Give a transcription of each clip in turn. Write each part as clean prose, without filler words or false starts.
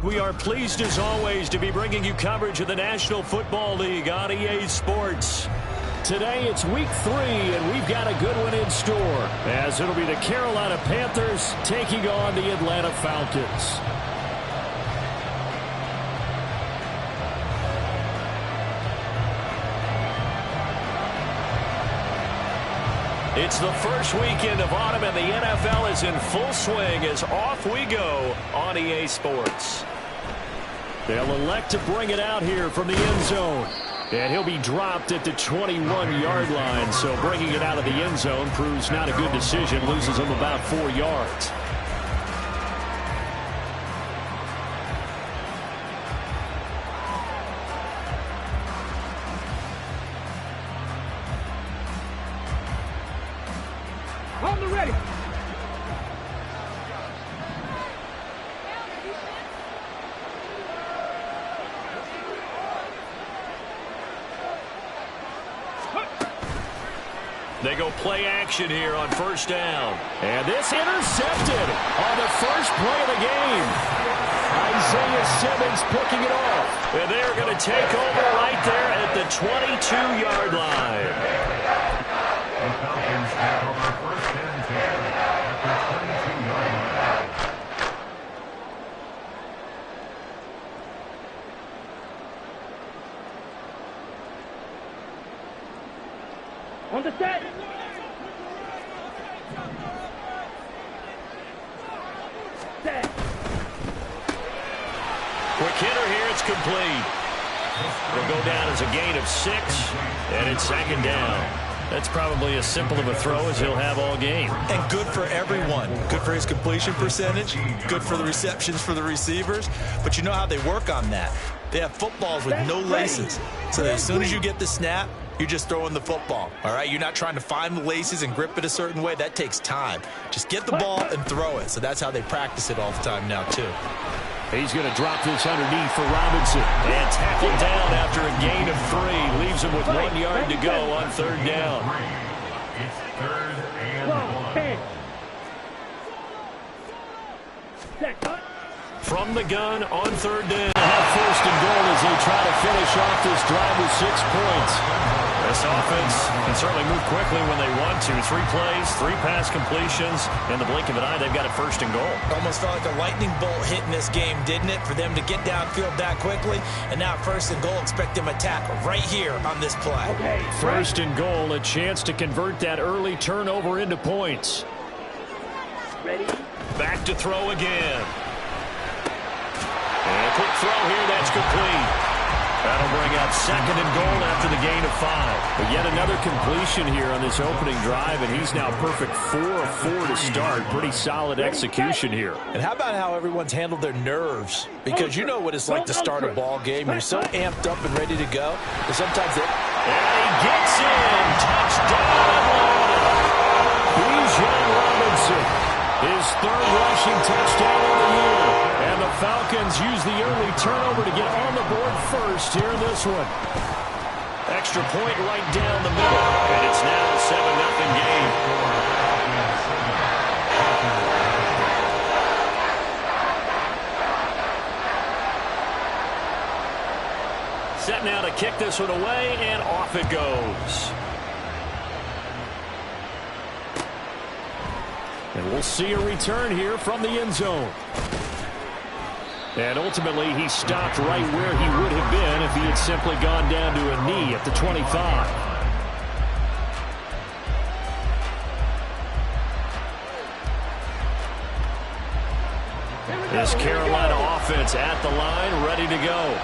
We are pleased as always to be bringing you coverage of the National Football League on EA Sports. Today it's week 3 and we've got a good one in store as it'll be the Carolina Panthers taking on the Atlanta Falcons. It's the first weekend of autumn and the NFL is in full swing as off we go on EA Sports. They'll elect to bring it out here from the end zone. And he'll be dropped at the 21-yard line, so bringing it out of the end zone proves not a good decision, loses him about 4 yards. On the ready. They go play action here on first down. And this intercepted on the first play of the game. Isaiah Simmons picking it off. And they're going to take over right there at the 22-yard line. The Falcons have over first and 10 at the 22-yard line. On the set. Set. Quick hitter here, it's complete. It'll go down as a gain of 6, and it's second down. That's probably as simple of a throw as he'll have all game. And good for everyone. Good for his completion percentage. Good for the receptions for the receivers. But you know how they work on that. They have footballs with no laces. So that as soon as you get the snap, you're just throwing the football. All right? You're not trying to find the laces and grip it a certain way. That takes time. Just get the ball and throw it. So that's how they practice it all the time now, too. He's going to drop this underneath for Robinson. And tackled down after a gain of 3. Leaves him with 1 yard to go on third down. It's third and 1. From the gun on third down. Have first and goal as they try to finish off this drive with 6 points. This offense can certainly move quickly when they want to. 3 plays, 3 pass completions. In the blink of an eye, they've got a first and goal. Almost felt like a lightning bolt hit in this game, didn't it? For them to get downfield that quickly. And now first and goal, expect them to tackle right here on this play. Okay. First and goal, a chance to convert that early turnover into points. Ready. Back to throw again. And a quick throw here, that's complete. That'll bring out second and goal after the gain of 5. But yet another completion here on this opening drive, and he's now perfect 4 of 4 to start. Pretty solid execution here. And how about how everyone's handled their nerves? Because you know what it's like to start a ball game. You're so amped up and ready to go. And sometimes it... And he gets in. Touchdown. Bijan Robinson. His 3rd rushing touchdown of the year. And the Falcons use the early turnover to get on the board first here in this one. Extra point right down the middle. And it's now a 7-0 game. Set now to kick this one away, and off it goes. And we'll see a return here from the end zone. And ultimately, he stopped right where he would have been if he had simply gone down to a knee at the 25. This Carolina offense at the line, ready to go.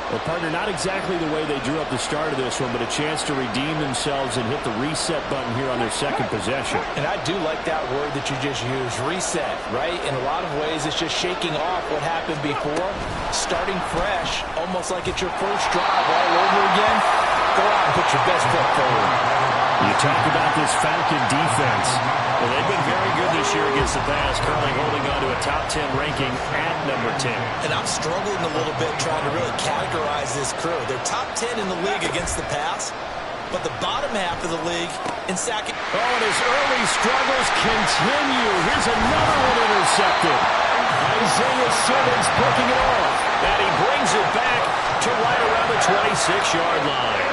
Well, partner, not exactly the way they drew up the start of this one, but a chance to redeem themselves and hit the reset button here on their second possession. And I do like that word that you just used, reset, right? In a lot of ways, it's just shaking off what happened before, starting fresh, almost like it's your first drive all over again. Go out and put your best foot forward. You talk about this Falcon defense. Well, they've been very good this year against the pass, currently holding on to a top 10 ranking at number 10. And I'm struggling a little bit trying to really categorize this crew. They're top 10 in the league against the pass, but the bottom half of the league in sacking. Oh, and his early struggles continue. Here's another one intercepted. Isaiah Simmons picking it off. And he brings it back to right around the 26-yard line.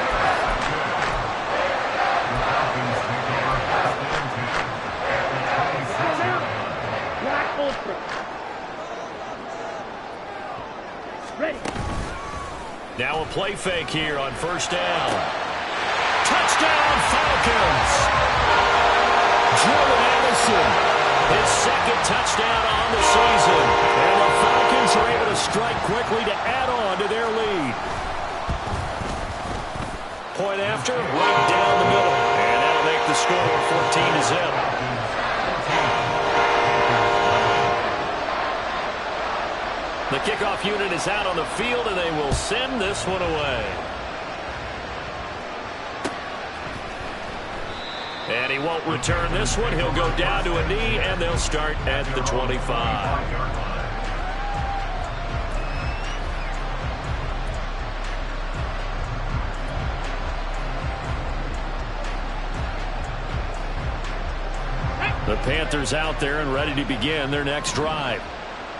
Ready. Now a play fake here on first down. Touchdown, Falcons! Jordan Addison, his second touchdown on the season. And the Falcons are able to strike quickly to add on to their lead. Point after, right down the middle. And that'll make the score 14-0. The kickoff unit is out on the field, and they will send this one away. And he won't return this one. He'll go down to a knee, and they'll start at the 25. The Panthers out there and ready to begin their next drive.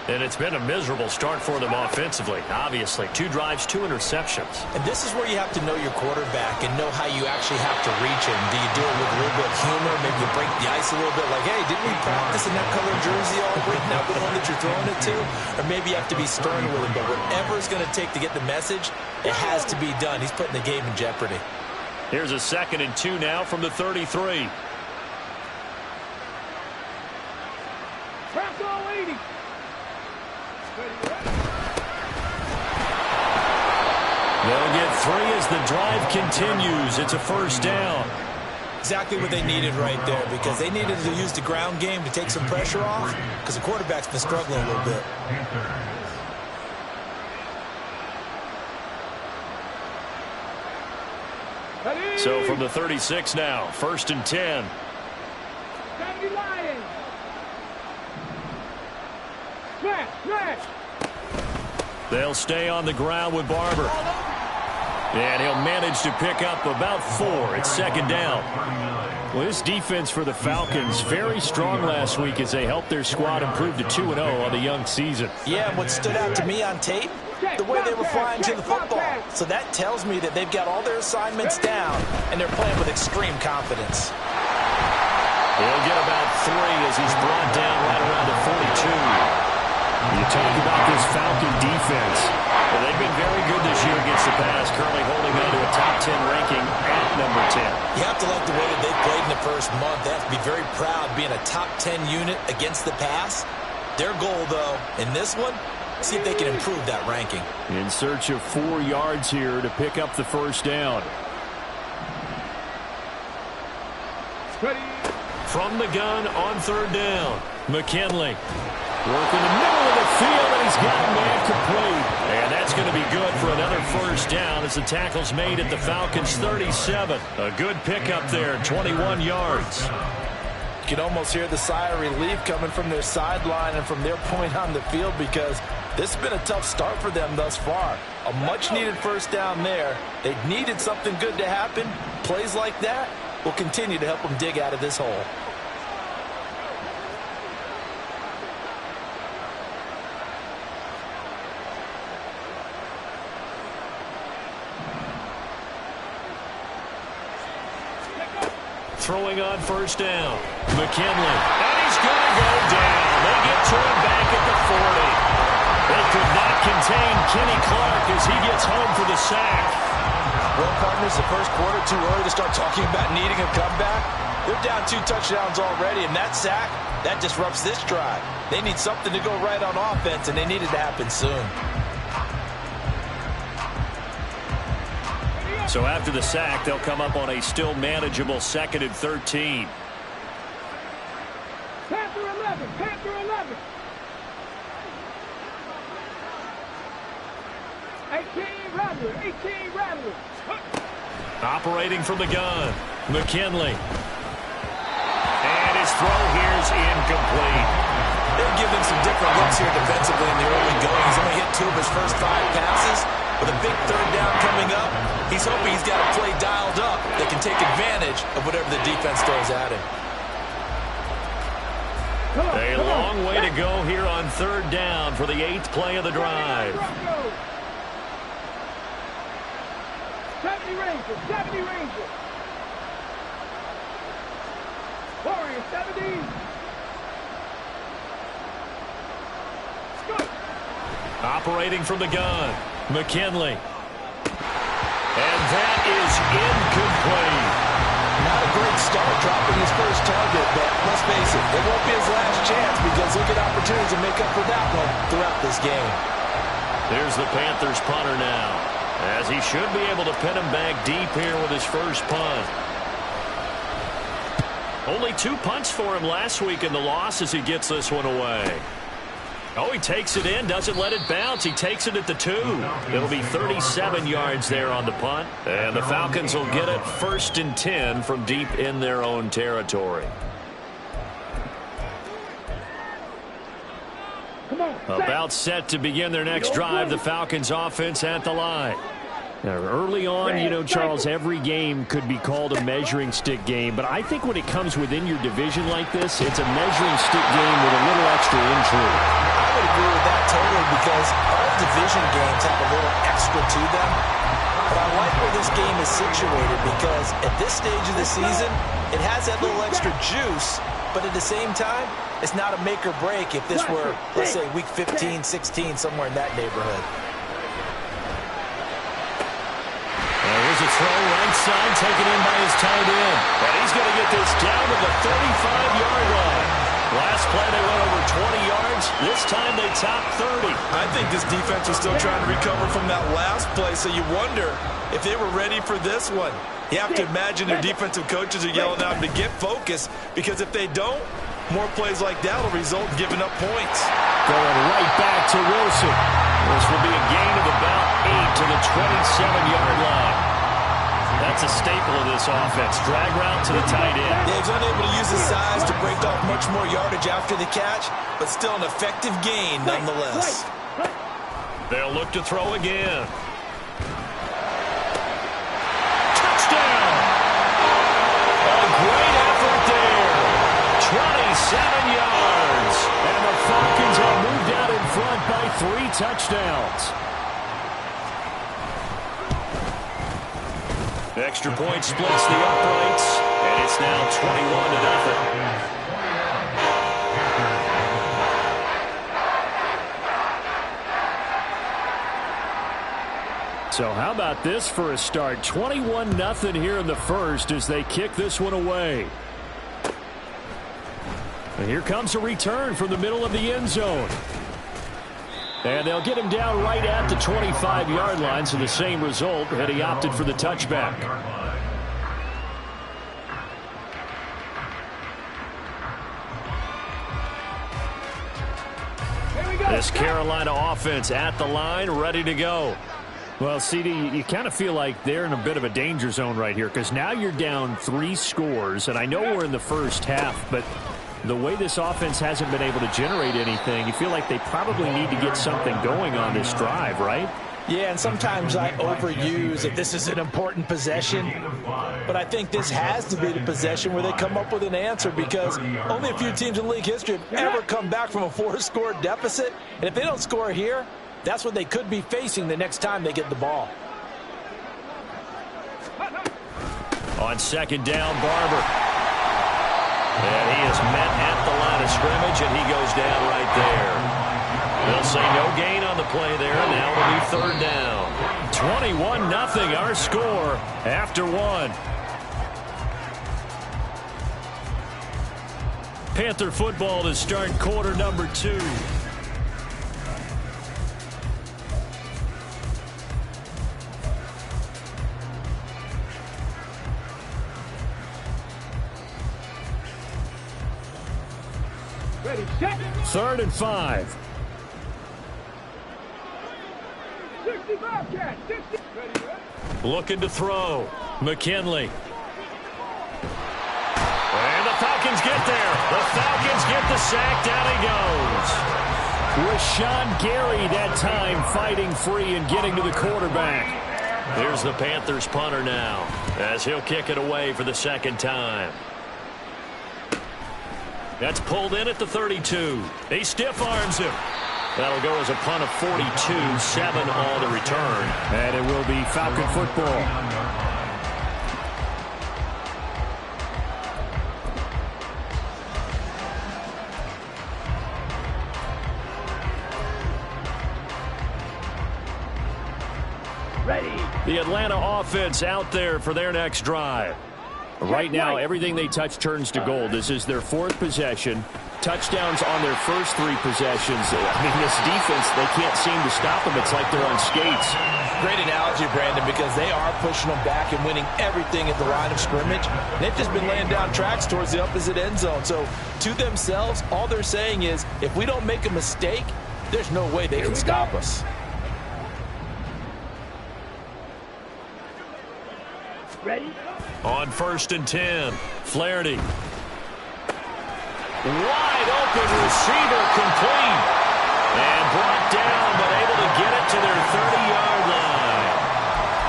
And it's been a miserable start for them offensively. Obviously, 2 drives, 2 interceptions. And this is where you have to know your quarterback and know how you actually have to reach him. Do you do it with a little bit of humor? Maybe you break the ice a little bit like, hey, didn't we practice in that colored jersey all week? Now the one that you're throwing it to? Or maybe you have to be stern with him. But whatever it's going to take to get the message, it has to be done. He's putting the game in jeopardy. Here's a 2nd and 2 now from the 33. They'll get 3 as the drive continues. It's a first down. Exactly what they needed right there, because they needed to use the ground game to take some pressure off, because the quarterback's been struggling a little bit. So from the 36 now, 1st and 10. They'll stay on the ground with Barber. And he'll manage to pick up about 4. It's 2nd down. Well, this defense for the Falcons, very strong last week as they helped their squad improve to 2-0 on the young season. Yeah, what stood out to me on tape, the way they were flying to the football. So that tells me that they've got all their assignments down, and they're playing with extreme confidence. He'll get about 3 as he's brought down right around the 42. You talk about this Falcon defense. Well, they've been very good this year against the pass, currently holding on to a top 10 ranking at number 10. You have to like the way that they've played in the first month. They have to be very proud being a top 10 unit against the pass. Their goal, though, in this one, see if they can improve that ranking. In search of 4 yards here to pick up the first down. Ready. From the gun on 3rd down, McKinley. Working the middle of the field, and he's got a man complete. And that's going to be good for another first down as the tackle's made at the Falcons' 37. A good pickup there, 21 yards. You can almost hear the sigh of relief coming from their sideline and from their point on the field, because this has been a tough start for them thus far. A much-needed first down there. They needed something good to happen. Plays like that will continue to help them dig out of this hole. Throwing on first down, McKinley. And he's going to go down. They get to him back at the 40. They could not contain Kenny Clark as he gets home for the sack. Well, partners, the first quarter too early to start talking about needing a comeback. They're down 2 touchdowns already, and that sack, that disrupts this drive. They need something to go right on offense, and they need it to happen soon. So after the sack, they'll come up on a still manageable 2nd and 13. Panther 11, Panther 11. 18 Rattler. Operating from the gun, McKinley. And his throw here's incomplete. They'll give him some different looks here defensively in the early going. He's only hit 2 of his first 5 passes. With a big 3rd down coming up, he's hoping he's got a play dialed up that can take advantage of whatever the defense throws at him. A long way to go here on third down for the 8th play of the drive. 70 Rangers, 70 Rangers. Warriors, 70. Scoop. Operating from the gun, McKinley. And that is incomplete. Not a great start dropping his first target, but let's face it, it won't be his last chance because he'll get opportunities to make up for that one throughout this game. There's the Panthers punter now, as he should be able to pin him back deep here with his first punt. Only 2 punts for him last week in the loss as he gets this one away. Oh, he takes it in, doesn't let it bounce. He takes it at the 2. It'll be 37 yards there on the punt. And the Falcons will get it 1st and 10 from deep in their own territory. About set to begin their next drive, the Falcons offense at the line. Now, early on, you know, Charles, every game could be called a measuring stick game, but I think when it comes within your division like this, it's a measuring stick game with a little extra intrigue. I would agree with that totally because all division games have a little extra to them. But I like where this game is situated because at this stage of the season, it has that little extra juice, but at the same time, it's not a make or break if this were, let's say, week 15, 16, somewhere in that neighborhood. Here's a throw right side, taken in by his tight end. And he's going to get this down to the 35-yard line. Last play, they went over 20 yards. This time, they topped 30. I think this defense was still trying to recover from that last play, so you wonder if they were ready for this one. You have to imagine their defensive coaches are yelling at them to get focused, because if they don't, more plays like that will result in giving up points. Going right back to Wilson. This will be a gain of about 8 to the 27-yard line. That's a staple of this offense. Drag route to the tight end. Yeah, he's unable to use his size to break off much more yardage after the catch, but still an effective gain nonetheless. They'll look to throw again. Touchdown! A great effort there. 27 yards. And the Falcons have moved out in front by 3 touchdowns. Extra point splits the uprights, and it's now 21-0. So how about this for a start? 21-0 here in the first as they kick this one away. And here comes a return from the middle of the end zone. And they'll get him down right at the 25-yard line, so the same result, and he opted for the touchback. This Carolina offense at the line, ready to go. Well, CD, you kind of feel like they're in a bit of a danger zone right here because now you're down 3 scores, and I know we're in the first half, but the way this offense hasn't been able to generate anything, you feel like they probably need to get something going on this drive, right? Yeah, and sometimes I overuse that this is an important possession, but I think this has to be the possession where they come up with an answer because only a few teams in league history have ever come back from a 4-score deficit, and if they don't score here, that's what they could be facing the next time they get the ball. On second down, Barber. And he is met at the line of scrimmage, and he goes down right there. They'll say no gain on the play there. Now it'll be third down. 21-0 our score after 1. Panther football to start quarter number 2. Ready, set. 3rd and 5. 65 catch, 60. Ready, ready. Looking to throw. McKinley. And the Falcons get there. The Falcons get the sack. Down he goes. Rashawn Gary that time fighting free and getting to the quarterback. Here's the Panthers punter now as he'll kick it away for the second time. That's pulled in at the 32. He stiff arms him. That'll go as a punt of 42, 7 on the return. And it will be Falcon football. Ready. The Atlanta offense out there for their next drive. Right now, everything they touch turns to gold. This is their 4th possession. Touchdowns on their first 3 possessions. I mean, this defense, they can't seem to stop them. It's like they're on skates. Great analogy, Brandon, because they are pushing them back and winning everything at the line of scrimmage. They've just been laying down tracks towards the opposite end zone. So, to themselves, all they're saying is, if we don't make a mistake, there's no way they can stop us. Ready. On 1st and 10, Flaherty. Wide open receiver, complete. And brought down, but able to get it to their 30-yard line.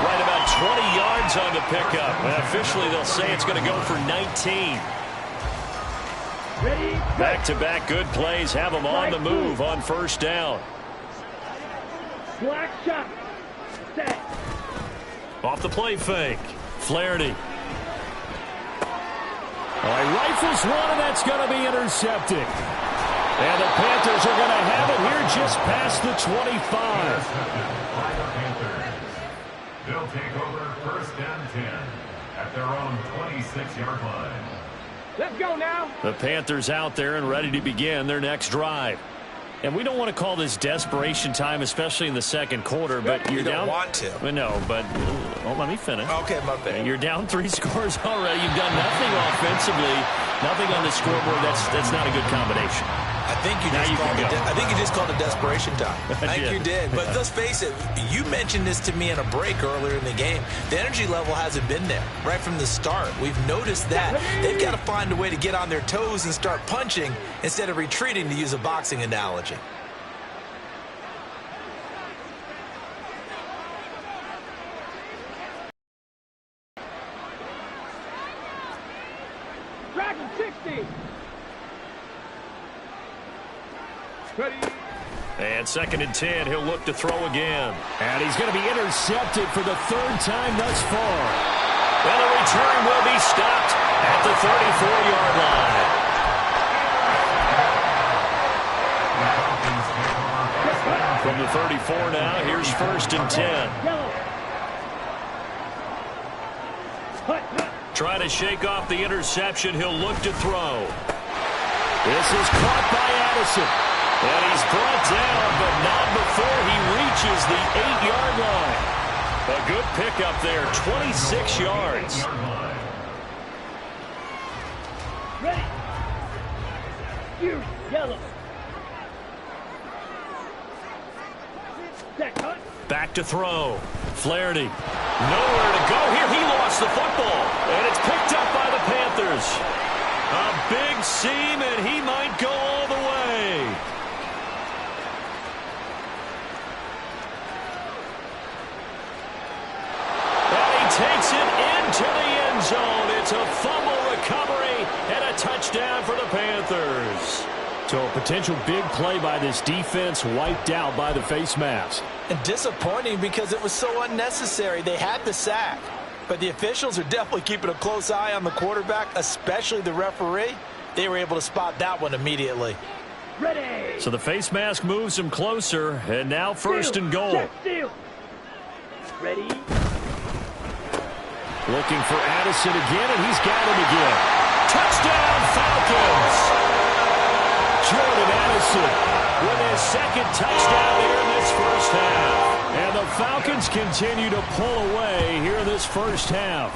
Right about 20 yards on the pickup. And officially, they'll say it's going to go for 19. Ready. Back-to-back good plays have them on the move on 1st down. Black shot. Set. Off the play fake. Flaherty. He rifles one, and that's going to be intercepted. And the Panthers are going to have it here just past the 25. By the Panthers. They'll take over 1st and 10 at their own 26-yard line. Let's go now. The Panthers out there and ready to begin their next drive. And we don't want to call this desperation time, especially in the 2nd quarter, but you're down. You don't want to. No, but let me finish. Okay, my bad. You're down 3 scores already. You've done nothing offensively, nothing on the scoreboard. That's not a good combination. I think you just called it desperation time. I think you did. But let's face it, you mentioned this to me in a break earlier in the game. The energy level hasn't been there right from the start. We've noticed that. They've got to find a way to get on their toes and start punching instead of retreating, to use a boxing analogy. Dragon 60. Ready. And 2nd and 10, he'll look to throw again. And he's going to be intercepted for the 3rd time thus far. And the return will be stopped at the 34-yard line. From the 34 now, here's 1st and 10. Trying to shake off the interception, he'll look to throw. This is caught by Addison. And he's brought down, but not before he reaches the 8-yard line. A good pickup there, 26 yards. Ready. You yellow. Set cut. Back to throw. Flaherty. Nowhere to go here. He lost the football. And it's picked up by the Panthers. A big seam, and he might go all the way. Takes it into the end zone. It's a fumble recovery and a touchdown for the Panthers. So a potential big play by this defense wiped out by the face mask. And disappointing because it was so unnecessary. They had the sack, but the officials are definitely keeping a close eye on the quarterback, especially the referee. They were able to spot that one immediately. Ready. So the face mask moves him closer, and now 1st and goal. Steal. Ready. Looking for Addison again, and he's got him again. Touchdown, Falcons! Jordan Addison with his 2nd touchdown here in this 1st half. And the Falcons continue to pull away here in this 1st half.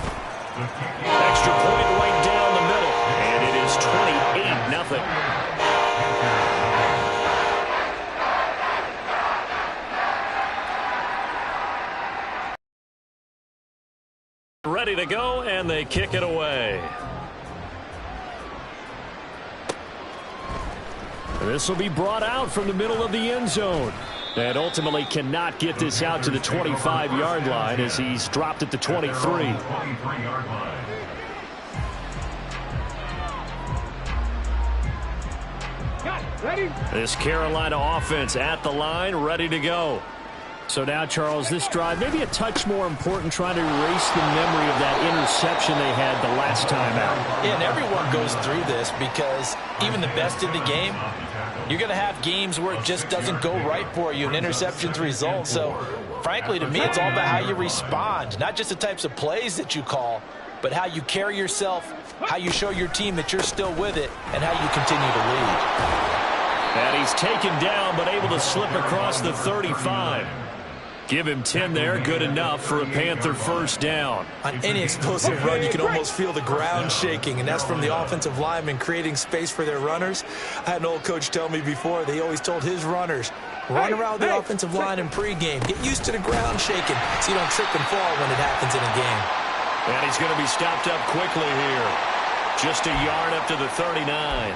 Extra point right down the middle, and it is 28-0. Ready to go, and they kick it away. This will be brought out from the middle of the end zone. And ultimately cannot get this out to the 25-yard line as he's dropped at the 23. 23-yard line. Ready? This Carolina offense at the line, ready to go. So now, Charles, this drive maybe a touch more important, trying to erase the memory of that interception they had the last time out. Yeah, and everyone goes through this because even the best in the game, you're going to have games where it just doesn't go right for you and interceptions result. So, frankly, to me, it's all about how you respond, not just the types of plays that you call, but how you carry yourself, how you show your team that you're still with it, and how you continue to lead. And he's taken down, but able to slip across the 35. Give him 10 there, good enough for a Panther first down. On any explosive run, you can almost feel the ground shaking, and that's from the offensive linemen creating space for their runners. I had an old coach tell me before, they always told his runners, run around the offensive line in pregame. Get used to the ground shaking so you don't trip and fall when it happens in a game. And he's going to be stopped up quickly here. Just a yard up to the 39.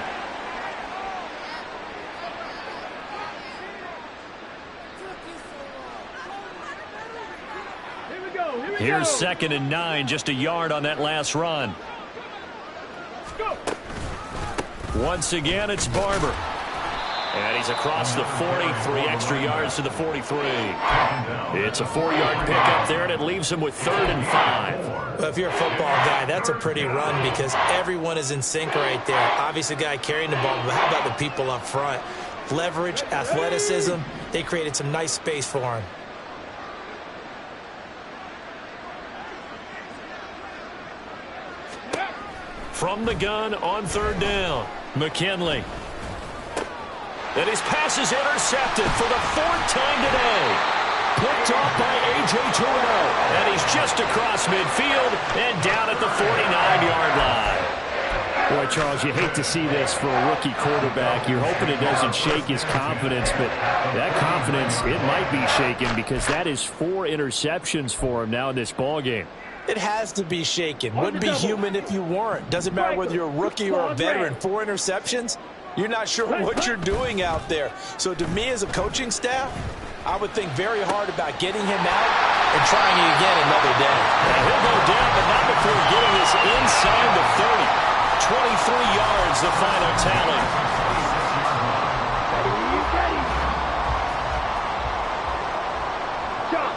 Here's 2nd and 9, just a yard on that last run. Go. Once again, it's Barber. And he's across the 43 extra yards to the 43. It's a 4-yard pickup there, and it leaves him with 3rd and 5. Well, if you're a football guy, that's a pretty run because everyone is in sync right there. Obviously, the guy carrying the ball, but how about the people up front? Leverage, athleticism, they created some nice space for him. From the gun on 3rd down, McKinley. And his pass is intercepted for the 4th time today. Picked off by A.J. Terrell. And he's just across midfield and down at the 49-yard line. Boy, Charles, you hate to see this for a rookie quarterback. You're hoping it doesn't shake his confidence, but that confidence, it might be shaken because that is 4 interceptions for him now in this ballgame. It has to be shaken. Wouldn't be human if you weren't. Doesn't matter whether you're a rookie or a veteran. 4 interceptions, you're not sure what you're doing out there. So to me as a coaching staff, I would think very hard about getting him out and trying it again another day. And he'll go down, but not before getting this inside the 30. 23 yards, the final tally.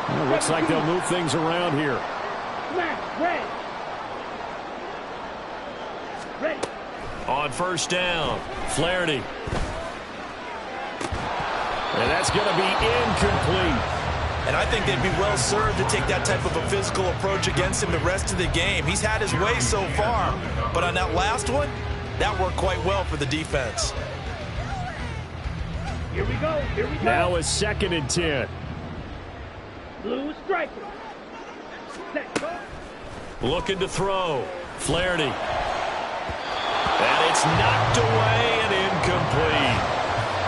Well, looks like they'll move things around here. Ready. On 1st down, Flaherty. And that's going to be incomplete. And I think they'd be well served to take that type of a physical approach against him the rest of the game. He's had his way so far, but on that last one, that worked quite well for the defense. Here we go. Here we go. Now it's 2nd and 10. Blue striker. Set. Go. Looking to throw. Flaherty. And it's knocked away and incomplete.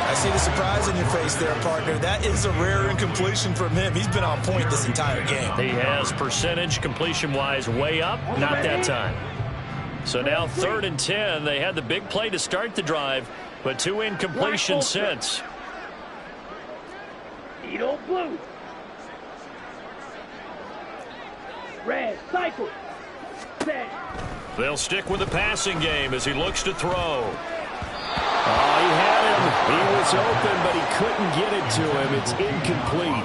I see the surprise in your face there, partner. That is a rare incompletion from him. He's been on point this entire game. He has percentage completion-wise way up. Not that time. So now 3rd and 10. They had the big play to start the drive, but 2 incompletions since. Needle blue. Red cycle. Set. They'll stick with the passing game as he looks to throw. Oh, he had him. He was open, but he couldn't get it to him. It's incomplete.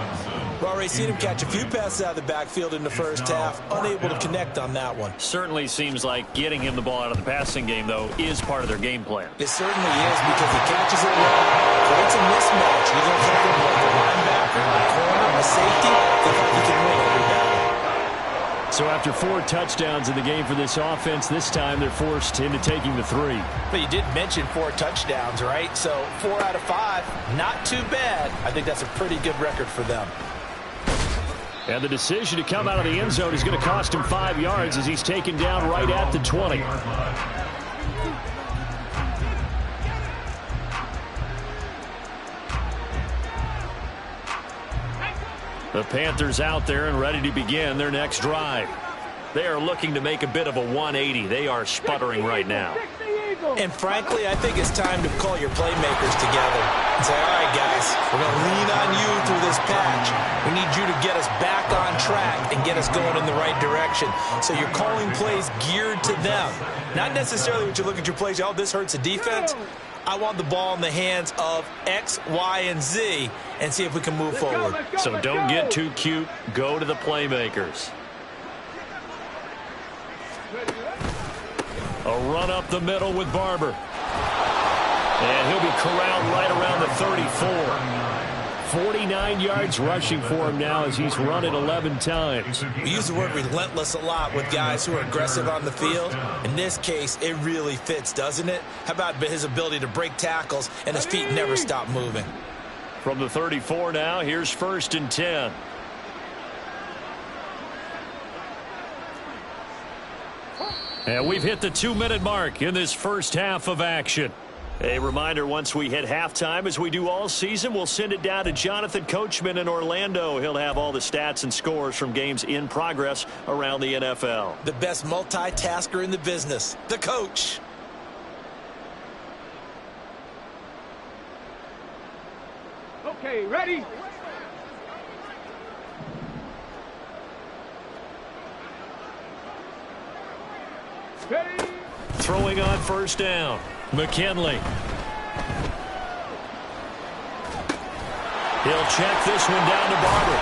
We've already seen him catch a few passes out of the backfield in the first half, unable to connect on that one. Certainly seems like getting him the ball out of the passing game, though, is part of their game plan. It certainly is because he catches it well, creates a mismatch. He's going to take him like a linebacker, a corner, a safety. They think he can win every battle. So after 4 touchdowns in the game for this offense, this time they're forced into taking the 3. But you did mention 4 touchdowns, right? So 4 out of 5, not too bad. I think that's a pretty good record for them. And the decision to come out of the end zone is going to cost him 5 yards as he's taken down right at the 20. The Panthers out there and ready to begin their next drive. They are looking to make a bit of a 180. They are sputtering right now. And frankly, I think it's time to call your playmakers together and say, all right, guys, we're going to lean on you through this patch. We need you to get us back on track and get us going in the right direction. So you're calling plays geared to them. Not necessarily when you look at your plays, oh, this hurts the defense. I want the ball in the hands of X, Y, and Z and see if we can move forward. So don't get too cute. Go to the playmakers. A run up the middle with Barber. And he'll be corralled right around the 34. 49 yards rushing for him now as he's run it 11 times. We use the word relentless a lot with guys who are aggressive on the field. In this case, it really fits, doesn't it? How about his ability to break tackles and his feet never stop moving? From the 34 now, here's 1st and 10. And we've hit the 2-minute mark in this first half of action. A reminder, once we hit halftime, as we do all season, we'll send it down to Jonathan Coachman in Orlando. He'll have all the stats and scores from games in progress around the NFL. The best multitasker in the business, the coach. Okay, ready? Ready? Throwing on 1st down. McKinley. He'll check this one down to Barber.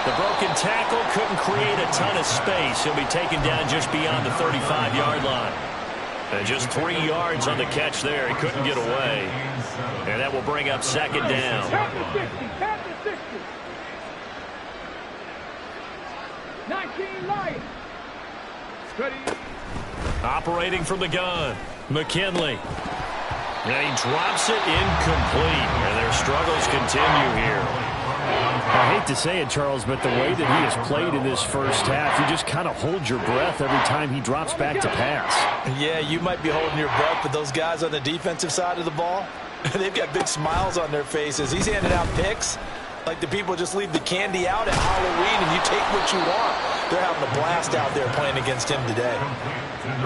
The broken tackle couldn't create a ton of space. He'll be taken down just beyond the 35-yard line. And just 3 yards on the catch there. He couldn't get away. And that will bring up 2nd down. Tap the 60, tap the 60. 19 Lions. Ready? Operating from the gun. McKinley. And he drops it incomplete. And their struggles continue here. I hate to say it, Charles, but the way that he has played in this first half, you just kind of hold your breath every time he drops back to pass. Yeah, you might be holding your breath, but those guys on the defensive side of the ball, they've got big smiles on their faces. He's handing out picks like the people just leave the candy out at Halloween and you take what you want. They're having a blast out there playing against him today.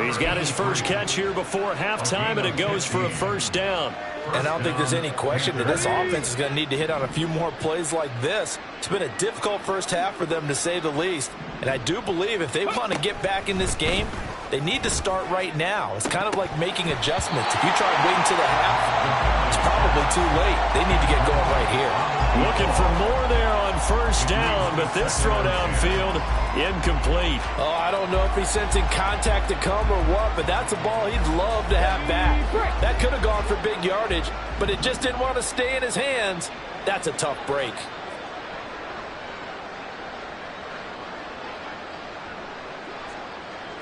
He's got his first catch here before halftime, and it goes for a 1st down. And I don't think there's any question that this offense is going to need to hit on a few more plays like this. It's been a difficult first half for them, to say the least. And I do believe if they want to get back in this game, they need to start right now. It's kind of like making adjustments. If you try waiting to the half, it's probably too late. They need to get going right here. Looking for more there on 1st down, but this throw downfield incomplete. Oh, I don't know if he's sensing contact to come or what, but that's a ball he'd love to have back. That could have gone for big yardage, but it just didn't want to stay in his hands. That's a tough break.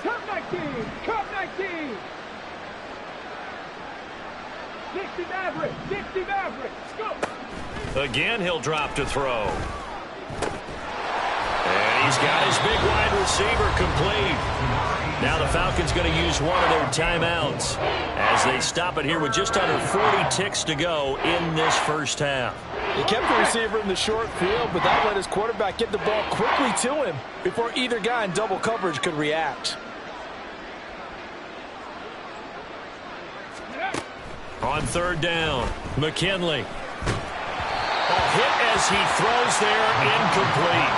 Cup 19, Cup 19. 60 Mavericks, 60 Mavericks, go. Again, he'll drop to throw. And he's got his big wide receiver complete. Now the Falcons going to use one of their timeouts as they stop it here with just under 40 ticks to go in this first half. He kept the receiver in the short field, but that let his quarterback get the ball quickly to him before either guy in double coverage could react. On 3rd down, McKinley. Hit as he throws there, incomplete.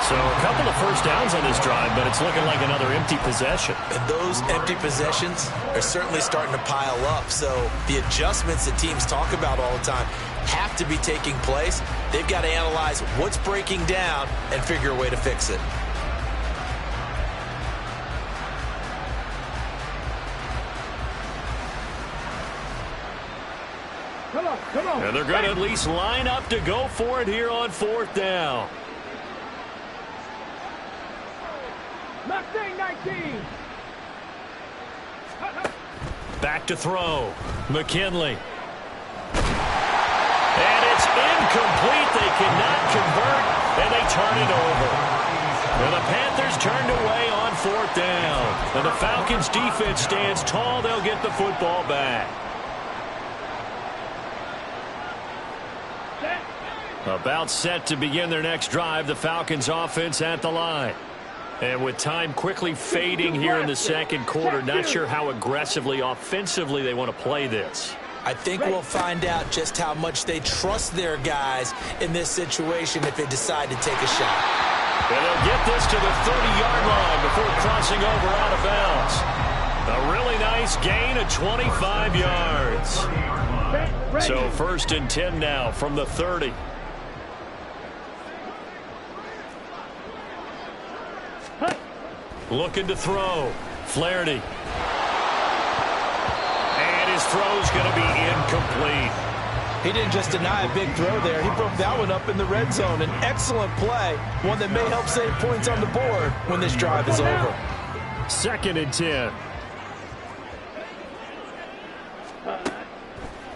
So a couple of 1st downs on this drive, but it's looking like another empty possession. And those empty possessions are certainly starting to pile up. So the adjustments that teams talk about all the time have to be taking place. They've got to analyze what's breaking down and figure a way to fix it. Come on. And they're going to at least line up to go for it here on 4th down. Mustang 19. Back to throw. McKinley. And it's incomplete. They cannot convert, and they turn it over. And the Panthers turned away on 4th down. And the Falcons defense stands tall. They'll get the football back. About set to begin their next drive. The Falcons offense at the line. And with time quickly fading here in the 2nd quarter, not sure how aggressively, offensively they want to play this. I think we'll find out just how much they trust their guys in this situation if they decide to take a shot. And they'll get this to the 30-yard line before crossing over out of bounds. A really nice gain of 25 yards. So 1st and 10 now from the 30. Looking to throw. Flaherty. And his throw's going to be incomplete. He didn't just deny a big throw there. He broke that one up in the red zone. An excellent play, one that may help save points on the board when this drive is over. 2nd and 10.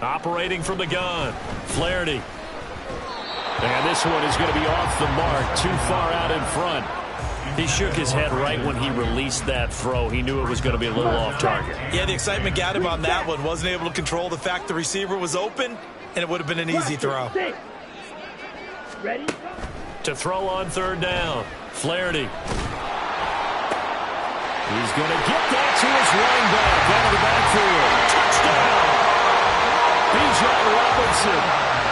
Operating from the gun. Flaherty. And this one is going to be off the mark, too far out in front. He shook his head right when he released that throw. He knew it was going to be a little off target. Yeah, the excitement got him on that one. Wasn't able to control the fact the receiver was open, and it would have been an easy throw. Ready? To throw on 3rd down. Flaherty. He's going to get that to his running back out of the backfield. Touchdown! Bijan Robinson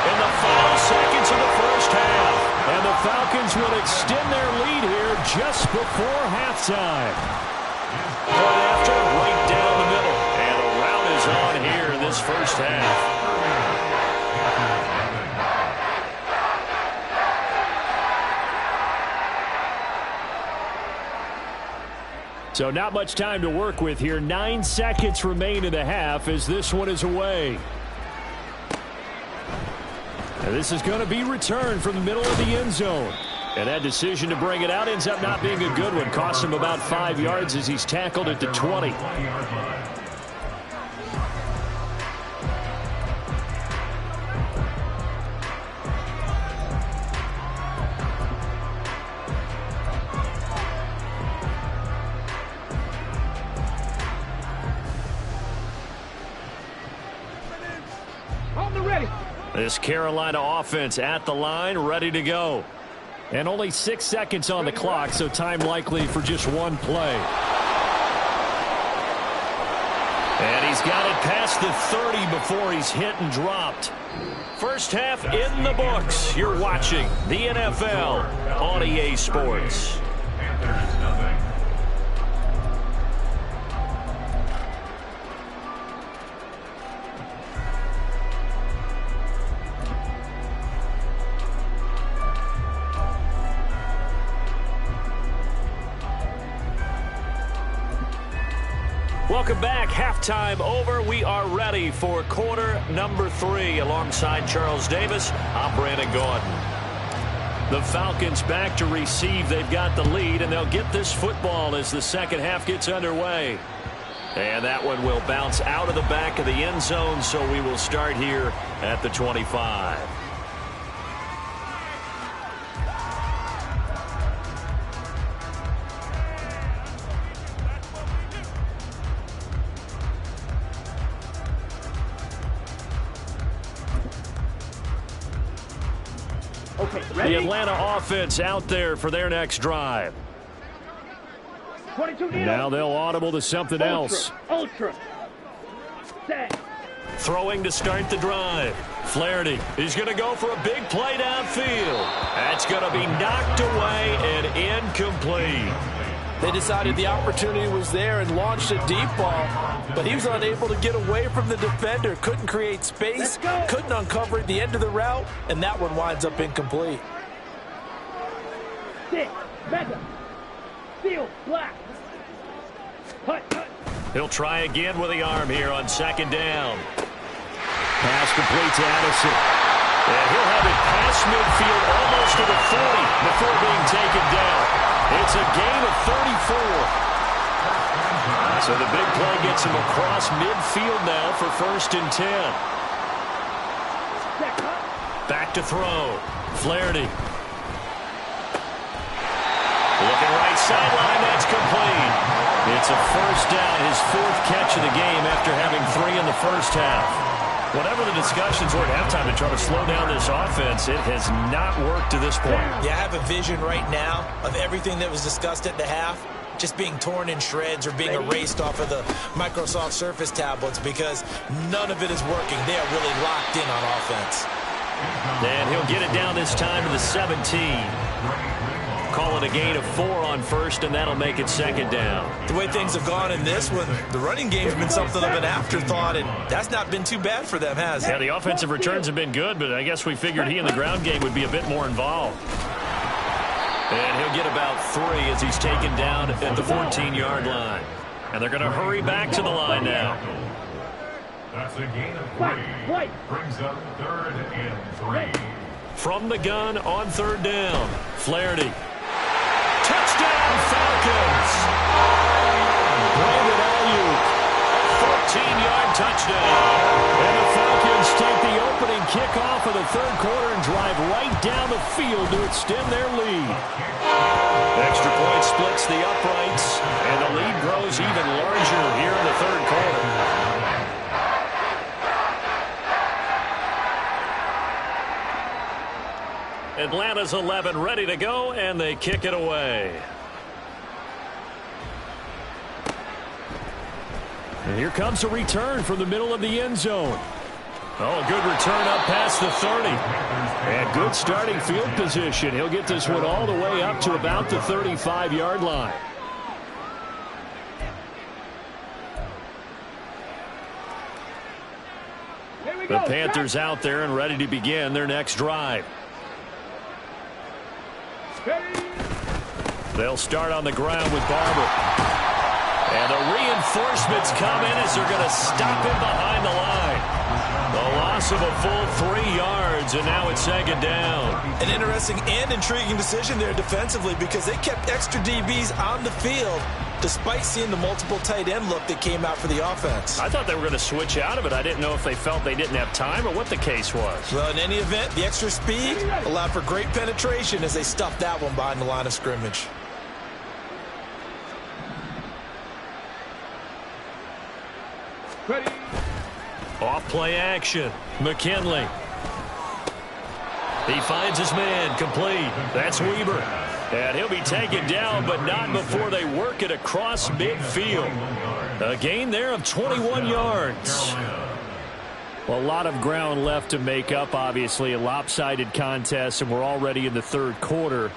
in the final seconds of the first half. And the Falcons will extend their lead here just before halftime. Point after, right down the middle. And a rout is on here in this first half. So not much time to work with here. 9 seconds remain in the half as this one is away. And this is going to be returned from the middle of the end zone. And that decision to bring it out ends up not being a good one. Costs him about 5 yards as he's tackled at the 20. This Carolina offense at the line, ready to go. And only 6 seconds on the clock, so time likely for just one play. And he's got it past the 30 before he's hit and dropped. First half in the books. You're watching the NFL on EA Sports. Panthers nothing. Welcome back. Halftime over. We are ready for quarter number 3. Alongside Charles Davis, I'm Brandon Gordon. The Falcons back to receive. They've got the lead, and they'll get this football as the second half gets underway. And that one will bounce out of the back of the end zone, so we will start here at the 25. The Atlanta offense out there for their next drive. Now they'll audible to something else. Ultra. Set. Throwing to start the drive. Flaherty is going to go for a big play downfield. That's going to be knocked away and incomplete. They decided the opportunity was there and launched a deep ball, but he was unable to get away from the defender, couldn't create space, couldn't uncover the end of the route, and that one winds up incomplete. Six. Mega. Steel. Black. Hut. He'll try again with the arm here on second down. Pass complete to Addison. And he'll have it past midfield almost to the 40 before being taken down. It's a gain of 34. So the big play gets him across midfield now for 1st and 10. Back to throw. Flaherty. Looking right sideline, that's complete. It's a first down, his 4th catch of the game after having 3 in the first half. Whatever the discussions were at halftime to try to slow down this offense, it has not worked to this point. Yeah, I have a vision right now of everything that was discussed at the half just being torn in shreds or being erased off of the Microsoft Surface tablets because none of it is working. They are really locked in on offense. And he'll get it down this time to the 17. call it a gain of 4 on first, and that'll make it second down. The way things have gone in this one, the running game's been something of an afterthought, and that's not been too bad for them, has it? Yeah, the offensive returns have been good, but I guess we figured he in the ground game would be a bit more involved. And he'll get about 3 as he's taken down at the 14-yard line. And they're going to hurry back to the line now. That's a gain of 3. Brings up 3rd and 3. From the gun on 3rd down. Flaherty. Touchdown, Falcons! Brandon Ayuk. 14-yard touchdown. And the Falcons take the opening kickoff of the 3rd quarter and drive right down the field to extend their lead. Extra point splits the uprights, and the lead grows even larger here in the 3rd quarter. Atlanta's 11 ready to go, and they kick it away. And here comes a return from the middle of the end zone. Oh, a good return up past the 30. And good starting field position. He'll get this one all the way up to about the 35-yard line. The Panthers out there and ready to begin their next drive. They'll start on the ground with Barber. And the reinforcements come in as they're going to stop him behind the line. The loss of a full 3 yards, and now it's 2nd down. An interesting and intriguing decision there defensively because they kept extra DBs on the field despite seeing the multiple tight end look that came out for the offense. I thought they were going to switch out of it. I didn't know if they felt they didn't have time or what the case was. Well, in any event, the extra speed allowed for great penetration as they stuffed that one behind the line of scrimmage. Ready. Off play action. McKinley. He finds his man complete. That's Weber. And he'll be taken down, but not before they work it across midfield. A gain there of 21 yards. Well, a lot of ground left to make up, obviously. A lopsided contest, and we're already in the 3rd quarter.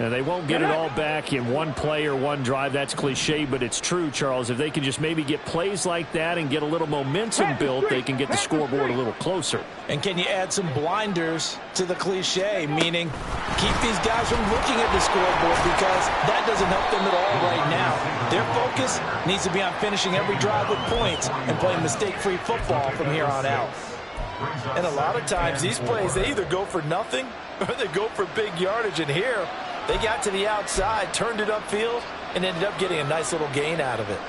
And they won't get it all back in one play or one drive. That's cliche, but it's true, Charles. If they can just maybe get plays like that and get a little momentum built, they can get the scoreboard a little closer. And can you add some blinders to the cliche, meaning keep these guys from looking at the scoreboard because that doesn't help them at all right now. Their focus needs to be on finishing every drive with points and playing mistake-free football from here on out. And a lot of times these plays, they either go for nothing or they go for big yardage. And here, they got to the outside, turned it upfield, and ended up getting a nice little gain out of it.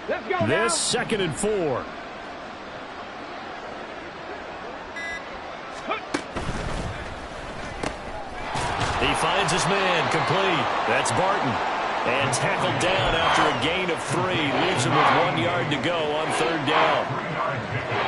Let's go now. This 2nd and 4. He finds his man complete. That's Barton. And tackled down after a gain of 3. Leaves him with 1 yard to go on 3rd down.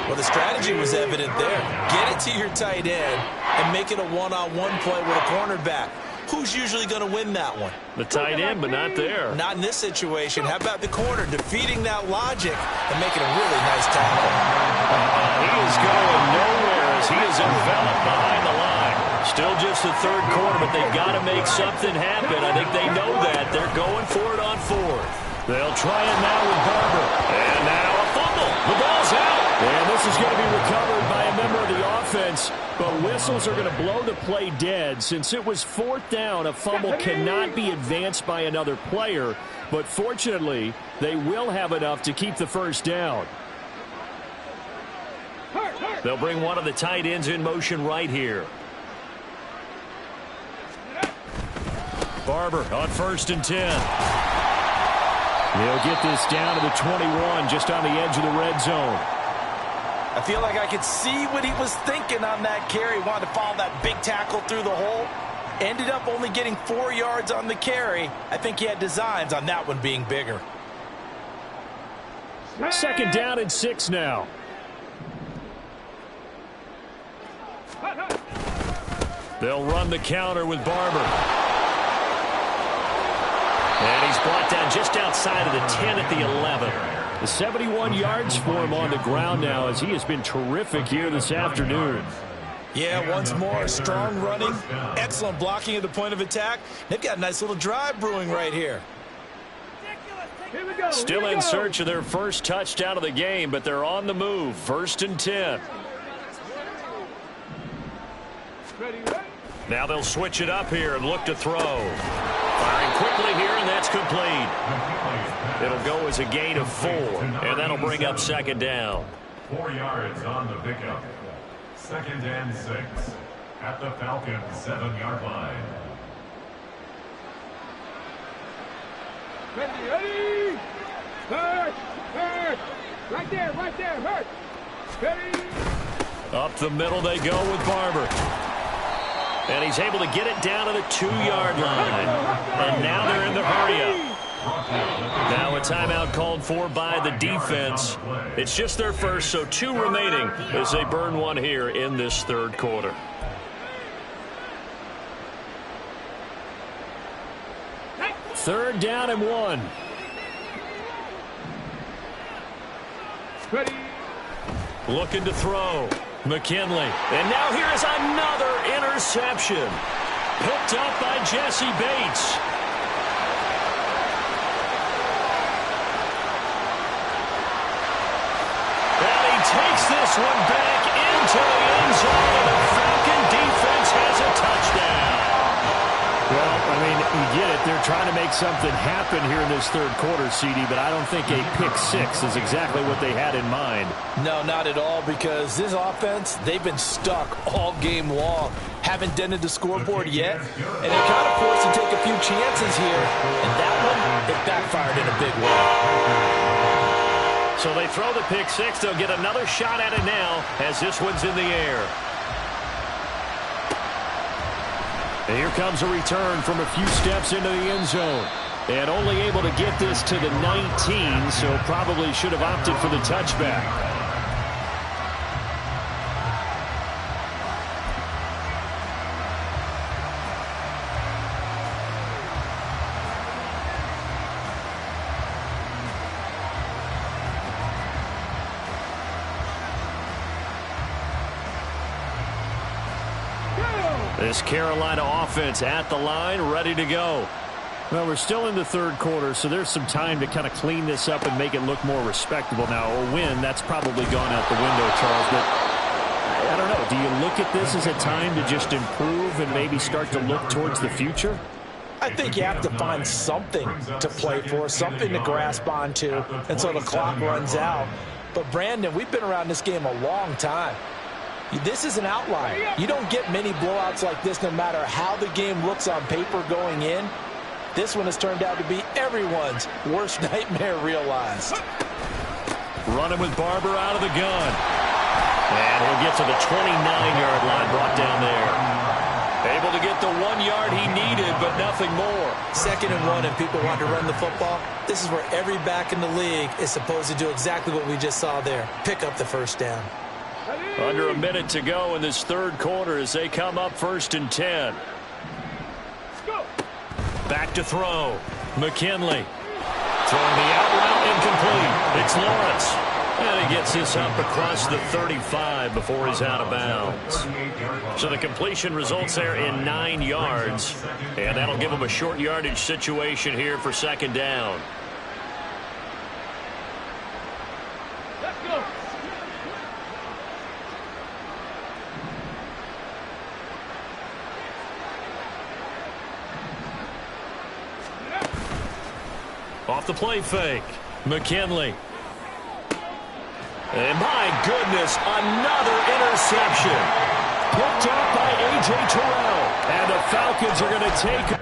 Well, the strategy was evident there. Get it to your tight end and make it a one-on-one play with a cornerback. Who's usually going to win that one? The tight end, but not there. Not in this situation. How about the corner defeating that logic and making a really nice tackle? He is going nowhere as he is enveloped behind the line. Still just the 3rd quarter, but they've got to make something happen. I think they know that. They're going for it on 4th. They'll try it now with Barber. And now a fumble. The ball's out. And this is going to be recovered by a member of the offense. But whistles are going to blow the play dead. Since it was 4th down, a fumble cannot be advanced by another player. But fortunately, they will have enough to keep the 1st down. They'll bring one of the tight ends in motion right here. Barber on 1st and 10. They'll get this down to the 21, just on the edge of the red zone. I feel like I could see what he was thinking on that carry. Wanted to follow that big tackle through the hole. Ended up only getting 4 yards on the carry. I think he had designs on that one being bigger. 2nd down and 6 now. They'll run the counter with Barber. And he's brought down just outside of the 10 at the 11. The 71 yards for him on the ground now as he has been terrific here this afternoon. Yeah, once more, strong running, excellent blocking at the point of attack. They've got a nice little drive brewing right here. Here we go. Still in search of their first touchdown of the game, but they're on the move. 1st and 10. Ready. Now they'll switch it up here and look to throw. Firing quickly here, and that's complete. It'll go as a gain of 4, and that'll bring up 2nd down. 4 yards on the pickup. 2nd and 6 at the Falcons 7-yard line. Ready. Hurt. Right there. Hurt. Ready. Up the middle they go with Barber. And he's able to get it down to the 2-yard line. And now they're in the hurry-up. Now a timeout called for by the defense. It's just their first, so 2 remaining as they burn one here in this 3rd quarter. Third down and 1. Ready. Looking to throw. McKinley. And now here is another interception. Picked up by Jesse Bates. And he takes this one back into the end zone, and the Falcon defense has a touchdown. Well, I mean, you get it. They're trying to make something happen here in this 3rd quarter, CD, but I don't think a pick 6 is exactly what they had in mind. No, not at all, because this offense, they've been stuck all game long. Haven't dented the scoreboard yet, and they're kind of forced to take a few chances here, and that one, it backfired in a big way. So they throw the pick 6. They'll get another shot at it now as this one's in the air. And here comes a return from a few steps into the end zone. And only able to get this to the 19, so probably should have opted for the touchback. This Carolina offense at the line, ready to go. Well, we're still in the 3rd quarter, so there's some time to kind of clean this up and make it look more respectable now. A win, that's probably gone out the window, Charles. But I don't know. Do you look at this as a time to just improve and maybe start to look towards the future? I think you have to find something to play for, something to grasp onto until the clock runs out. But, Brandon, we've been around this game a long time. This is an outlier. You don't get many blowouts like this no matter how the game looks on paper going in. This one has turned out to be everyone's worst nightmare realized. Running with Barber out of the gun. And he'll get to the 29-yard line, brought down there. Able to get the 1 yard he needed, but nothing more. 2nd and 1, and people want to run the football. This is where every back in the league is supposed to do exactly what we just saw there. Pick up the 1st down. Under a minute to go in this 3rd quarter as they come up 1st and 10. Back to throw. McKinley. Throwing the out route incomplete. It's Lawrence. And he gets this up across the 35 before he's out of bounds. So the completion results there in 9 yards. And that'll give him a short yardage situation here for 2nd down. Let's go. Off the play fake. McKinley. And my goodness, another interception. Picked up by A.J. Terrell. And the Falcons are going to take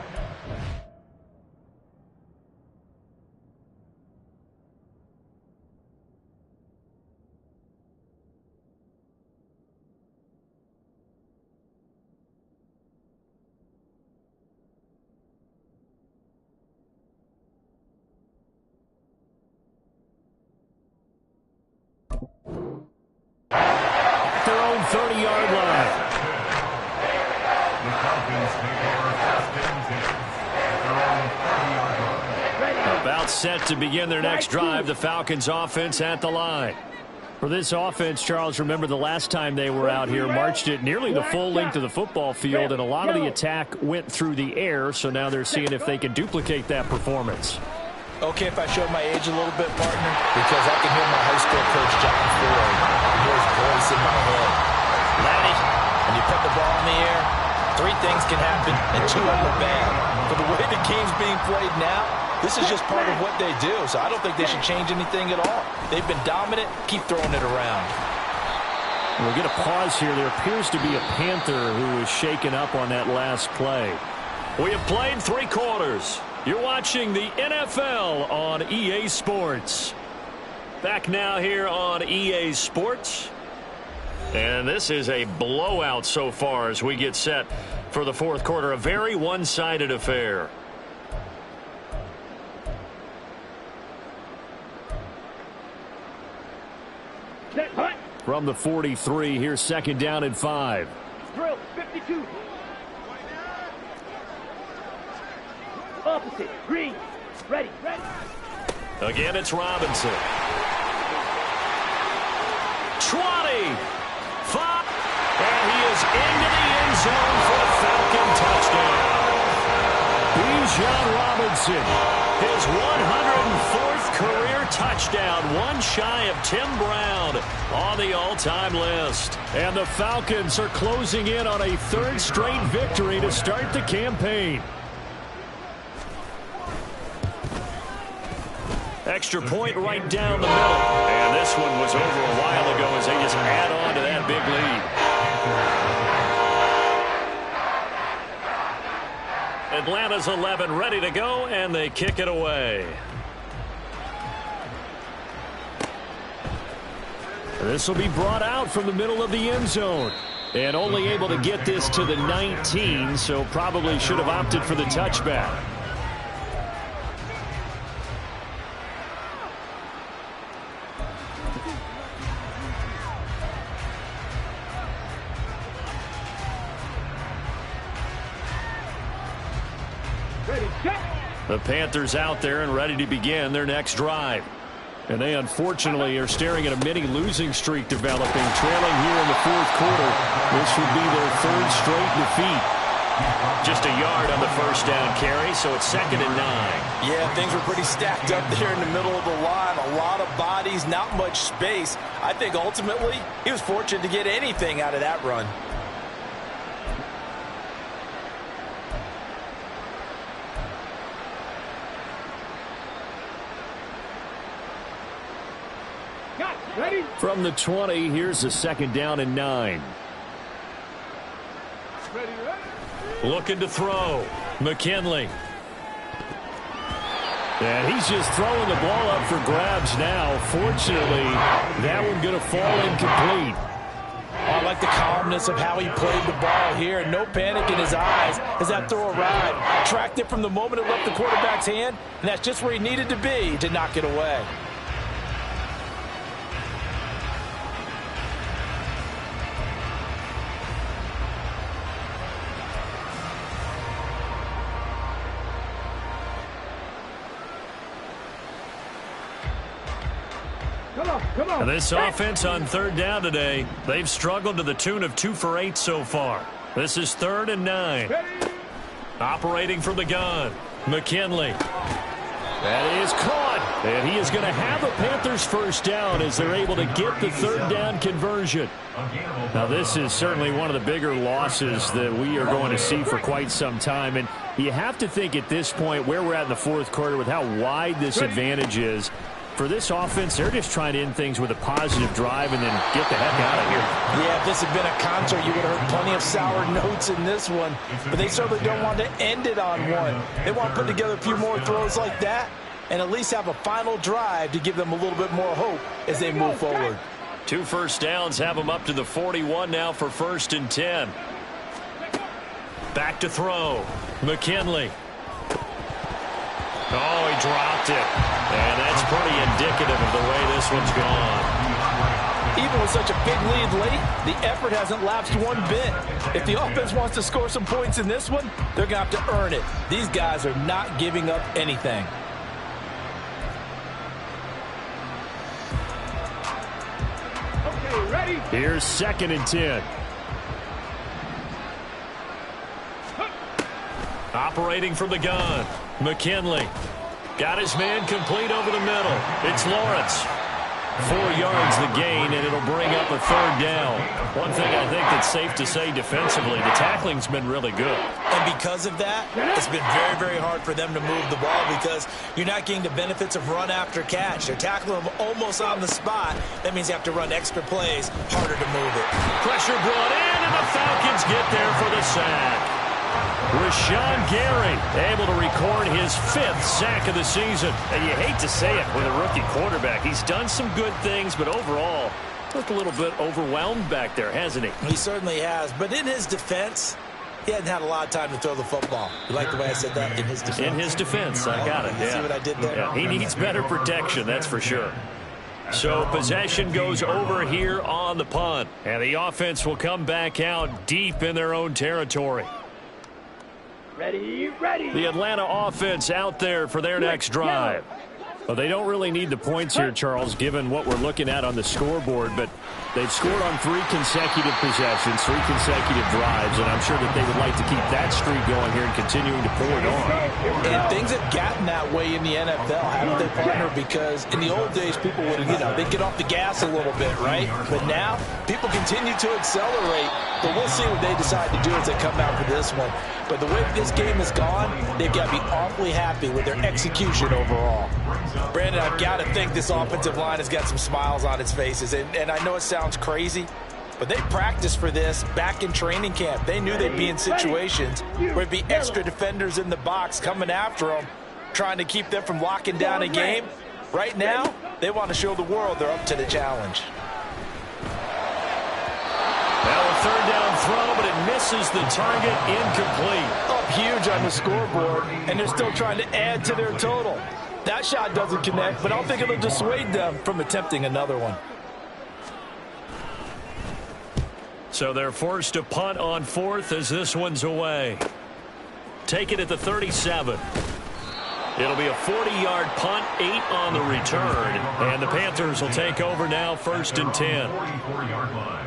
their own 30-yard line. It's set to begin their next drive. The Falcons offense at the line. For this offense, Charles, remember the last time they were out here, marched it nearly the full length of the football field, and a lot of the attack went through the air, so now they're seeing if they can duplicate that performance. Okay, if I show my age a little bit, partner, because I can hear my high school coach, John Ford, and hear his voice in my head. Laddie, when you put the ball in the air, 3 things can happen, and 2 of them are bad. For the way the game's being played now, this is just part of what they do, so I don't think they should change anything at all. They've been dominant. Keep throwing it around. We'll get a pause here. There appears to be a Panther who is shaken up on that last play. We have played 3 quarters. You're watching the NFL on EA Sports. Back now here on EA Sports. And this is a blowout so far as we get set for the 4th quarter. A very one-sided affair. From the 43, here's 2nd down and 5. Drill, 52. Opposite, green. Ready. Again, it's Robinson. 20. 5. And he is into the end zone for a Falcon touchdown. Bijan Robinson, his 104th career touchdown, one shy of Tim Brown on the all-time list. And the Falcons are closing in on a 3rd straight victory to start the campaign. Extra point right down the middle. And this one was over a while ago as they just add on to that big lead. Atlanta's 11 ready to go, and they kick it away. This will be brought out from the middle of the end zone. And only able to get this to the 19, so probably should have opted for the touchback. The Panthers out there and ready to begin their next drive. And they unfortunately are staring at a mini losing streak developing, trailing here in the 4th quarter. This would be their 3rd straight defeat. Just a yard on the 1st down carry, so it's 2nd and 9. Yeah, things were pretty stacked up there in the middle of the line. A lot of bodies, not much space. I think ultimately he was fortunate to get anything out of that run. Ready? From the 20, here's the 2nd down and 9. Ready. Looking to throw. McKinley. And he's just throwing the ball up for grabs now. Fortunately, that one going to fall incomplete. I like the calmness of how he played the ball here. No panic in his eyes as that throw arrived. Tracked it from the moment it left the quarterback's hand, and that's just where he needed to be to knock it away. Come on. This offense on 3rd down today, they've struggled to the tune of 2 for 8 so far. This is 3rd and 9. Ready. Operating from the gun, McKinley. That is caught. And he is going to have a Panthers 1st down as they're able to get the 3rd down conversion. Now, this is certainly one of the bigger losses that we are going to see for quite some time. And you have to think at this point where we're at in the 4th quarter with how wide this advantage is. For this offense, they're just trying to end things with a positive drive and then get the heck out of here. Yeah, if this had been a concert, you would have heard plenty of sour notes in this one. But they certainly don't want to end it on one. They want to put together a few more throws like that and at least have a final drive to give them a little bit more hope as they move forward. 2 first downs have them up to the 41 now for 1st and 10. Back to throw. McKinley. Oh, he dropped it. And that's pretty indicative of the way this one's gone. Even with such a big lead late, the effort hasn't lapsed one bit. If the offense wants to score some points in this one, they're going to have to earn it. These guys are not giving up anything. Here's 2nd and 10. Operating from the gun. McKinley. Got his man complete over the middle. It's Lawrence. 4 yards the gain, and it'll bring up a 3rd down. One thing I think that's safe to say defensively, the tackling's been really good. And because of that, it's been very, very hard for them to move the ball because you're not getting the benefits of run after catch. They're tackling them almost on the spot. That means you have to run extra plays, harder to move it. Pressure brought in, and the Falcons get there for the sack. Rashawn Gary able to record his 5th sack of the season. And you hate to say it with a rookie quarterback. He's done some good things, but overall, looked a little bit overwhelmed back there, hasn't he? He certainly has. But in his defense, he hadn't had a lot of time to throw the football. You like the way I said that? In his defense. In his defense. I got it. You see what I did there? Yeah, he needs better protection, that's for sure. So possession goes over here on the punt. And the offense will come back out deep in their own territory. Ready. The Atlanta offense out there for their next drive. Well, they don't really need the points here, Charles, given what we're looking at on the scoreboard, but they've scored on 3 consecutive possessions, 3 consecutive drives, and I'm sure that they would like to keep that streak going here and continuing to pour it on. And things have gotten that way in the NFL, haven't they, partner? Because in the old days, people would, they'd get off the gas a little bit, right? But now, people continue to accelerate, but we'll see what they decide to do as they come out for this one. But the way this game has gone, they've got to be awfully happy with their execution overall. Brandon, I've got to think this offensive line has got some smiles on its faces. And I know it sounds crazy, but they practiced for this back in training camp. They knew they'd be in situations where there'd be extra defenders in the box coming after them, trying to keep them from locking down a game. Right now, they want to show the world they're up to the challenge. Now a 3rd down throw, but it misses the target, incomplete. Up huge on the scoreboard, and they're still trying to add to their total. That shot doesn't connect, but I don't think it'll dissuade them from attempting another one. So they're forced to punt on 4th as this one's away. Take it at the 37. It'll be a 40-yard punt, 8 on the return. And the Panthers will take over now, 1st and 10. 44-yard line.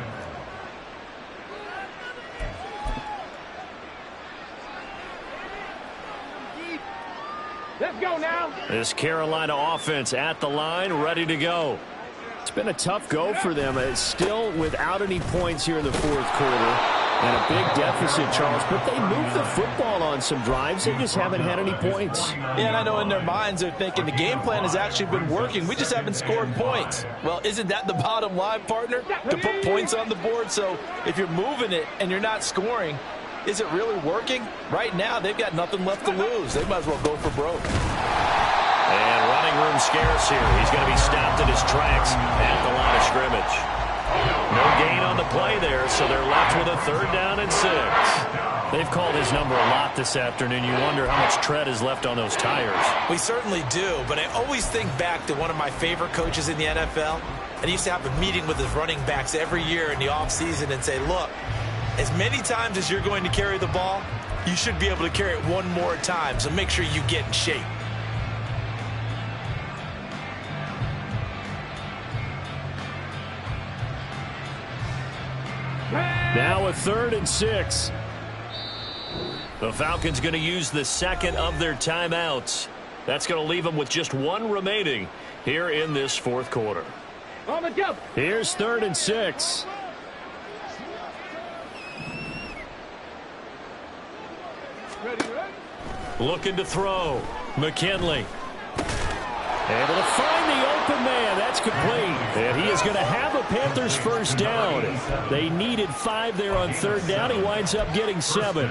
Let's go now. This Carolina offense at the line, ready to go. It's been a tough go for them. It's still without any points here in the 4th quarter. And a big deficit, Charles. But they moved the football on some drives. They just haven't had any points. Yeah, and I know in their minds they're thinking the game plan has actually been working. We just haven't scored points. Well, isn't that the bottom line, partner? To put points on the board. So if you're moving it and you're not scoring, is it really working? Right now, they've got nothing left to lose. They might as well go for broke. And running room scarce here. He's going to be stopped in his tracks at the line of scrimmage. No gain on the play there, so they're left with a 3rd down and 6. They've called his number a lot this afternoon. You wonder how much tread is left on those tires. We certainly do, but I always think back to one of my favorite coaches in the NFL, and he used to have a meeting with his running backs every year in the offseason and say, look, as many times as you're going to carry the ball, you should be able to carry it one more time, so make sure you get in shape. Now a 3rd and 6. The Falcons going to use the 2nd of their timeouts. That's going to leave them with just 1 remaining here in this 4th quarter. On the jump. Here's 3rd and 6. Ready. Looking to throw. McKinley. Able to find the open man. That's complete. And he is going to have a Panthers 1st down. They needed 5 there on 3rd down. He winds up getting 7.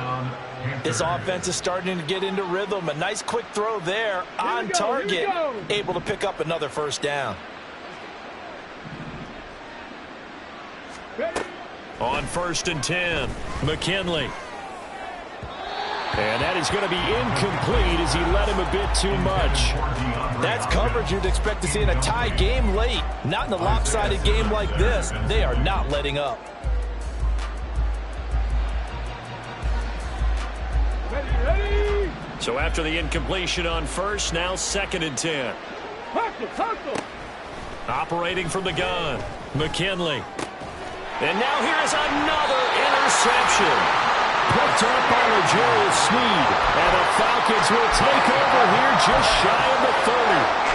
This offense is starting to get into rhythm. A nice quick throw there on target. Able to pick up another 1st down. On 1st and 10, McKinley. And that is going to be incomplete as he let him a bit too much. That's coverage you'd expect to see in a tie game late. Not in a lopsided game like this. They are not letting up. Ready. So after the incompletion on 1st, now 2nd and 10. Hustle. Operating from the gun, McKinley. And now here is another interception. Picked up by L'Jarius Sneed. And the Falcons will take over here just shy of the 30.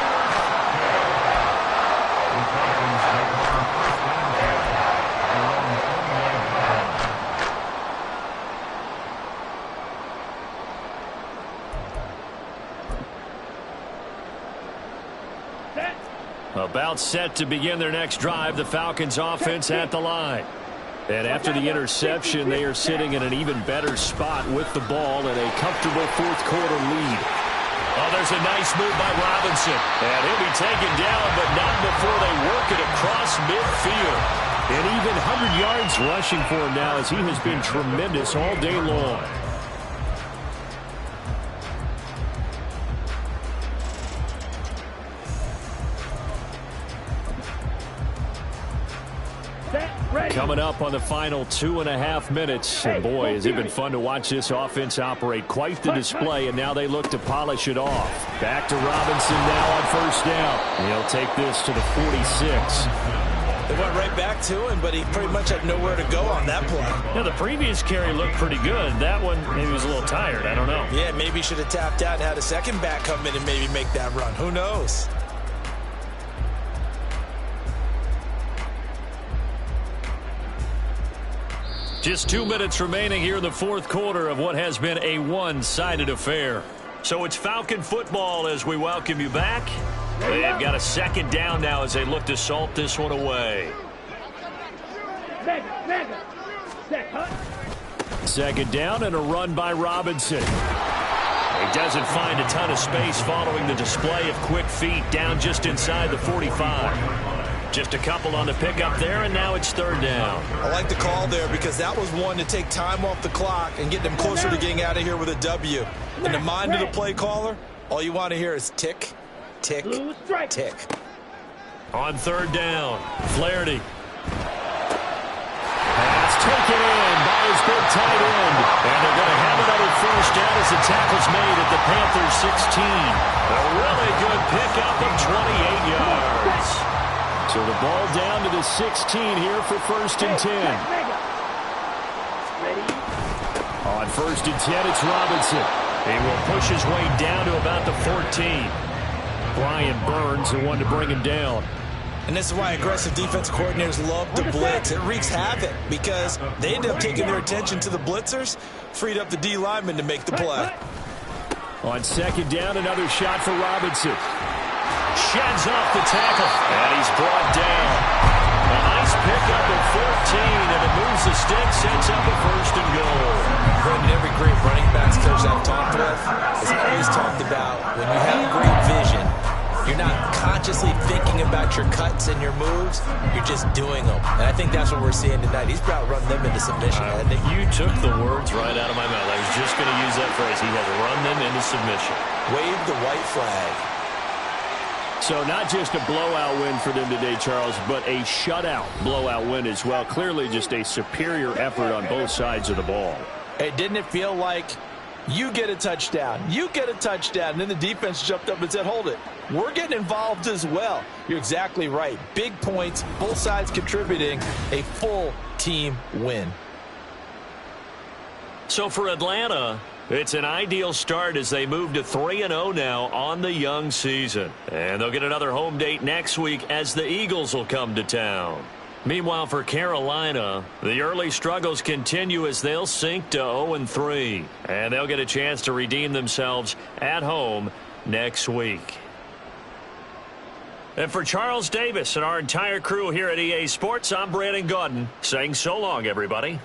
About set to begin their next drive, the Falcons offense at the line. And after the interception, they are sitting in an even better spot with the ball and a comfortable fourth quarter lead. Oh, there's a nice move by Robinson. And he'll be taken down, but not before they work it across midfield. And even 100 yards rushing for him now as he has been tremendous all day long. Coming up on the final 2.5 minutes. And boy, has it been fun to watch this offense operate. Quite the display, and now they look to polish it off. Back to Robinson now on first down. He'll take this to the 46. They went right back to him, but he pretty much had nowhere to go on that play. Yeah, the previous carry looked pretty good. That one, maybe he was a little tired. I don't know. Yeah, maybe he should have tapped out and had a second back come in and maybe make that run. Who knows? Just 2 minutes remaining here in the fourth quarter of what has been a one-sided affair. So it's Falcon football as we welcome you back. They've got a second down now as they look to salt this one away. Second down and a run by Robinson. He doesn't find a ton of space following the display of quick feet down just inside the 45. Just a couple on the pickup there, and now it's third down. I like the call there because that was one to take time off the clock and get them closer to getting out of here with a W. In the mind of the play caller, all you want to hear is tick, tick, tick. On third down, Flaherty. Pass taken in by his big tight end. And they're going to have another first down as the tackle's made at the Panthers 16. A really good pickup of 28 yards. So the ball down to the 16 here for first and 10. On first and 10, it's Robinson. He will push his way down to about the 14. Brian Burns, the one to bring him down. And this is why aggressive defense coordinators love to blitz. It wreaks havoc because they end up taking their attention to the blitzers, freed up the D lineman to make the play. On second down, another shot for Robinson. Sheds off the tackle, and he's brought down. A nice pickup of 14, and it moves the stick, sets up a first and goal. Brandon, every great running backs coach I've talked with has always talked about when you have great vision, you're not consciously thinking about your cuts and your moves, you're just doing them. And I think that's what we're seeing tonight. He's about to run them into submission. You took the words right out of my mouth. I was just going to use that phrase. He has run them into submission. Wave the white flag. So not just a blowout win for them today, Charles, but a shutout blowout win as well. Clearly just a superior effort on both sides of the ball. Hey, didn't it feel like you get a touchdown, you get a touchdown, and then the defense jumped up and said, hold it, we're getting involved as well. You're exactly right. Big points, both sides contributing, a full team win. So for Atlanta, it's an ideal start as they move to 3-0 now on the young season. And they'll get another home date next week as the Eagles will come to town. Meanwhile, for Carolina, the early struggles continue as they'll sink to 0-3. And they'll get a chance to redeem themselves at home next week. And for Charles Davis and our entire crew here at EA Sports, I'm Brandon Gaudin saying so long, everybody.